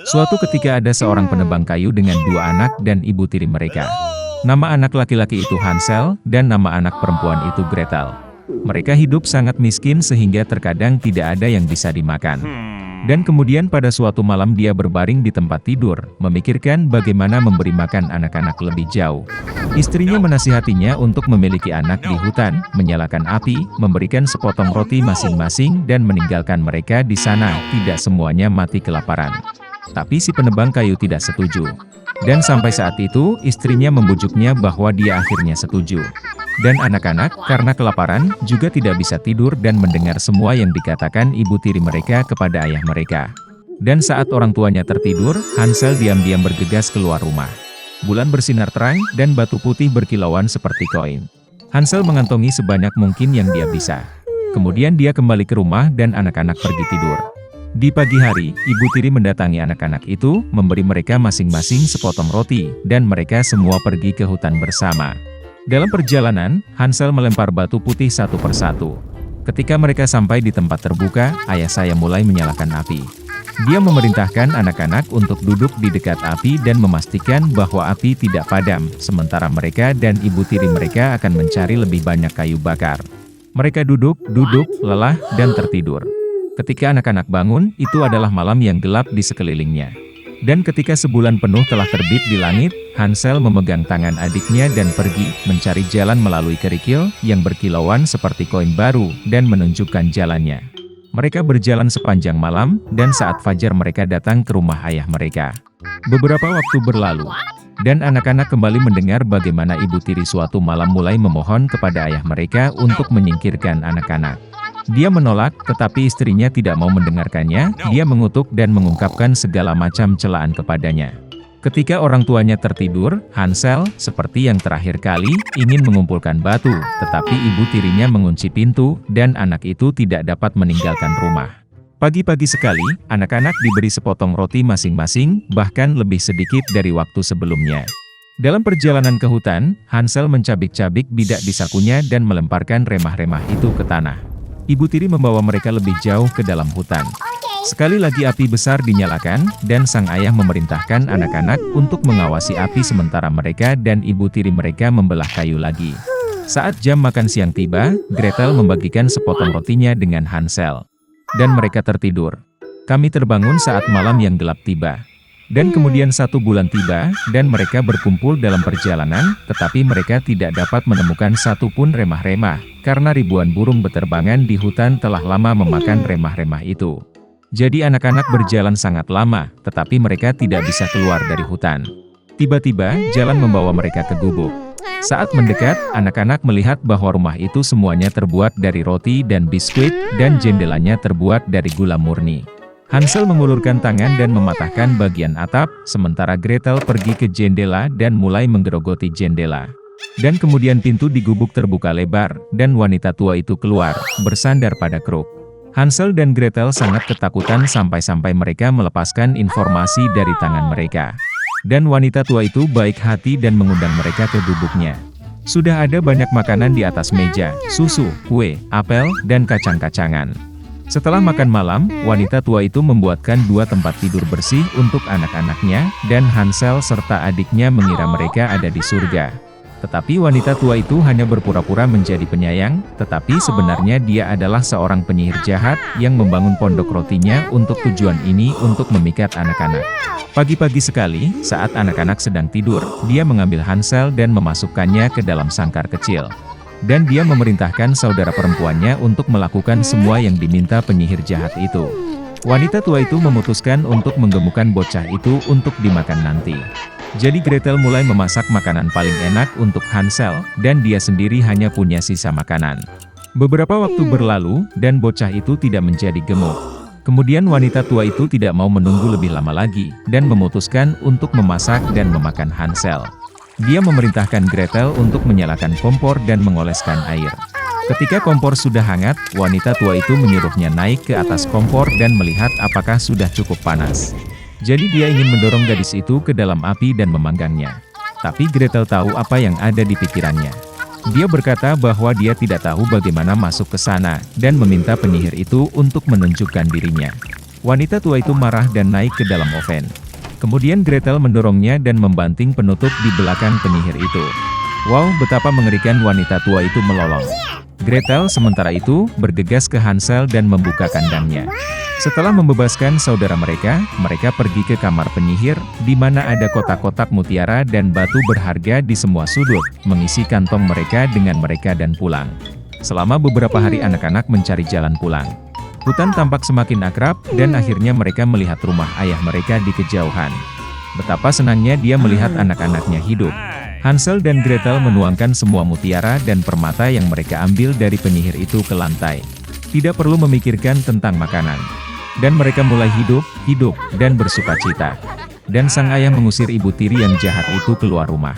Suatu ketika ada seorang penebang kayu dengan dua anak dan ibu tiri mereka. Nama anak laki-laki itu Hansel, dan nama anak perempuan itu Gretel. Mereka hidup sangat miskin sehingga terkadang tidak ada yang bisa dimakan. Dan kemudian pada suatu malam dia berbaring di tempat tidur, memikirkan bagaimana memberi makan anak-anak lebih jauh. Istrinya menasihatinya untuk memiliki anak di hutan, menyalakan api, memberikan sepotong roti masing-masing dan meninggalkan mereka di sana, tidak semuanya mati kelaparan. Tapi si penebang kayu tidak setuju. Dan sampai saat itu, istrinya membujuknya bahwa dia akhirnya setuju. Dan anak-anak, karena kelaparan, juga tidak bisa tidur dan mendengar semua yang dikatakan ibu tiri mereka kepada ayah mereka. Dan saat orang tuanya tertidur, Hansel diam-diam bergegas keluar rumah. Bulan bersinar terang, dan batu putih berkilauan seperti koin. Hansel mengantongi sebanyak mungkin yang dia bisa. Kemudian dia kembali ke rumah dan anak-anak pergi tidur. Di pagi hari, ibu tiri mendatangi anak-anak itu, memberi mereka masing-masing sepotong roti, dan mereka semua pergi ke hutan bersama. Dalam perjalanan, Hansel melempar batu putih satu persatu. Ketika mereka sampai di tempat terbuka, ayah saya mulai menyalakan api. Dia memerintahkan anak-anak untuk duduk di dekat api dan memastikan bahwa api tidak padam, sementara mereka dan ibu tiri mereka akan mencari lebih banyak kayu bakar. Mereka duduk, lelah, dan tertidur. Ketika anak-anak bangun, itu adalah malam yang gelap di sekelilingnya. Dan ketika sebulan penuh telah terbit di langit, Hansel memegang tangan adiknya dan pergi, mencari jalan melalui kerikil, yang berkilauan seperti koin baru, dan menunjukkan jalannya. Mereka berjalan sepanjang malam, dan saat fajar mereka datang ke rumah ayah mereka. Beberapa waktu berlalu, dan anak-anak kembali mendengar bagaimana ibu tiri suatu malam mulai memohon kepada ayah mereka untuk menyingkirkan anak-anak. Dia menolak, tetapi istrinya tidak mau mendengarkannya. Dia mengutuk dan mengungkapkan segala macam celaan kepadanya. Ketika orang tuanya tertidur, Hansel, seperti yang terakhir kali, ingin mengumpulkan batu, tetapi ibu tirinya mengunci pintu, dan anak itu tidak dapat meninggalkan rumah. Pagi-pagi sekali, anak-anak diberi sepotong roti masing-masing, bahkan lebih sedikit dari waktu sebelumnya. Dalam perjalanan ke hutan, Hansel mencabik-cabik bidak di sakunya dan melemparkan remah-remah itu ke tanah. Ibu tiri membawa mereka lebih jauh ke dalam hutan. Sekali lagi api besar dinyalakan, dan sang ayah memerintahkan anak-anak untuk mengawasi api sementara mereka dan ibu tiri mereka membelah kayu lagi. Saat jam makan siang tiba, Gretel membagikan sepotong rotinya dengan Hansel. Dan mereka tertidur. Kami terbangun saat malam yang gelap tiba. Dan kemudian 1 bulan tiba, dan mereka berkumpul dalam perjalanan, tetapi mereka tidak dapat menemukan satu pun remah-remah, karena ribuan burung beterbangan di hutan telah lama memakan remah-remah itu. Jadi anak-anak berjalan sangat lama, tetapi mereka tidak bisa keluar dari hutan. Tiba-tiba, jalan membawa mereka ke gubuk. Saat mendekat, anak-anak melihat bahwa rumah itu semuanya terbuat dari roti dan biskuit, dan jendelanya terbuat dari gula murni. Hansel mengulurkan tangan dan mematahkan bagian atap, sementara Gretel pergi ke jendela dan mulai menggerogoti jendela. Dan kemudian pintu di gubuk terbuka lebar, dan wanita tua itu keluar, bersandar pada kruk. Hansel dan Gretel sangat ketakutan sampai-sampai mereka melepaskan informasi dari tangan mereka. Dan wanita tua itu baik hati dan mengundang mereka ke gubuknya. Sudah ada banyak makanan di atas meja, susu, kue, apel, dan kacang-kacangan. Setelah makan malam, wanita tua itu membuatkan 2 tempat tidur bersih untuk anak-anaknya, dan Hansel serta adiknya mengira mereka ada di surga. Tetapi wanita tua itu hanya berpura-pura menjadi penyayang, tetapi sebenarnya dia adalah seorang penyihir jahat yang membangun pondok rotinya untuk tujuan ini untuk memikat anak-anak. Pagi-pagi sekali, saat anak-anak sedang tidur, dia mengambil Hansel dan memasukkannya ke dalam sangkar kecil. Dan dia memerintahkan saudara perempuannya untuk melakukan semua yang diminta penyihir jahat itu. Wanita tua itu memutuskan untuk menggemukkan bocah itu untuk dimakan nanti. Jadi Gretel mulai memasak makanan paling enak untuk Hansel, dan dia sendiri hanya punya sisa makanan. Beberapa waktu berlalu, dan bocah itu tidak menjadi gemuk. Kemudian wanita tua itu tidak mau menunggu lebih lama lagi, dan memutuskan untuk memasak dan memakan Hansel. Dia memerintahkan Gretel untuk menyalakan kompor dan mengoleskan air. Ketika kompor sudah hangat, wanita tua itu menyuruhnya naik ke atas kompor dan melihat apakah sudah cukup panas. Jadi dia ingin mendorong gadis itu ke dalam api dan memanggangnya. Tapi Gretel tahu apa yang ada di pikirannya. Dia berkata bahwa dia tidak tahu bagaimana masuk ke sana, dan meminta penyihir itu untuk menunjukkan dirinya. Wanita tua itu marah dan naik ke dalam oven. Kemudian Gretel mendorongnya dan membanting penutup di belakang penyihir itu. Wow, betapa mengerikan wanita tua itu melolong. Gretel sementara itu bergegas ke Hansel dan membuka kandangnya. Setelah membebaskan saudara mereka pergi ke kamar penyihir, di mana ada kotak-kotak mutiara dan batu berharga di semua sudut, mengisi kantong mereka dengan mereka dan pulang. Selama beberapa hari anak-anak mencari jalan pulang. Hutan tampak semakin akrab, dan akhirnya mereka melihat rumah ayah mereka di kejauhan. Betapa senangnya dia melihat anak-anaknya hidup. Hansel dan Gretel menuangkan semua mutiara dan permata yang mereka ambil dari penyihir itu ke lantai. Tidak perlu memikirkan tentang makanan. Dan mereka mulai hidup, dan bersukacita. Dan sang ayah mengusir ibu tiri yang jahat itu keluar rumah.